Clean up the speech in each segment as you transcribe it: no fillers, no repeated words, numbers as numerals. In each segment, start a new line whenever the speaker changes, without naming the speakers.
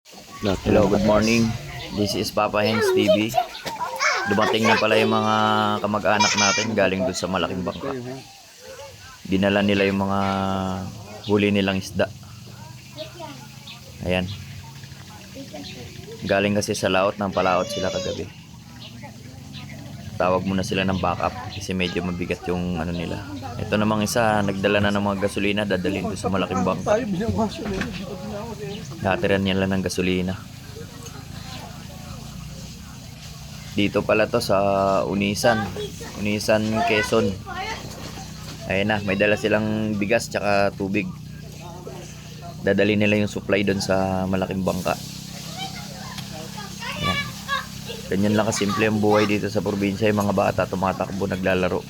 Hello, good morning. This is Papa Hens TV. Dumating na pala yung mga kamag-anak natin galing doon sa malaking bangka. Dinala nila yung mga huli nilang isda. Ayan. Galing kasi sa laot, ng palaot sila kagabi. Tawag muna sila ng backup kasi medyo mabigat yung ano nila. Ito namang isa, nagdala na ng mga gasolina, dadalhin doon sa malaking bangka. Natiran nila ng gasolina. Dito pala to sa Unisan, Quezon. Ayan na, may dala silang bigas tsaka tubig. Dadali nila yung supply doon sa malaking bangka. Ayan. Ganyan lang kasimple ang buhay dito sa probinsya. Yung mga bata tumatakbo, naglalaro.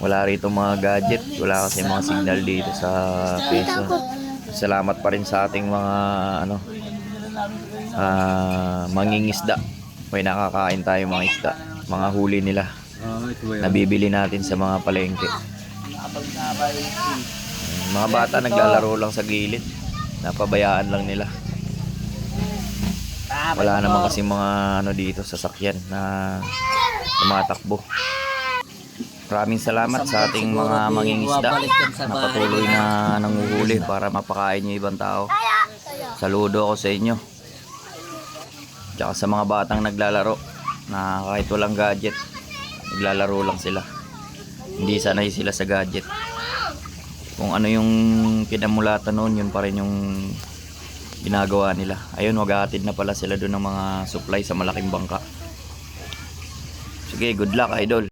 Wala rito mga gadget, wala kasi mga signal dito sa Quezon. Salamat pa rin sa ating mga mangingisda. May nakakain tayo mga isda, mga huli nila. Nabibili natin sa mga palengke. Mga bata naglalaro lang sa gilid. Napabayaan lang nila. Wala naman kasi mga dito sasakyan na tumatakbo. Maraming salamat sa ating mga mangingisda na patuloy na nanguhuli para mapakain yung ibang tao. Saludo ako sa inyo. Tsaka sa mga batang naglalaro na kahit walang gadget, naglalaro lang sila. Hindi sanay sila sa gadget. Kung ano yung pinamulatan noon, yun pa rin yung ginagawa nila. Ayun, maghahatid na pala sila doon ng mga supply sa malaking bangka. Sige, good luck idol.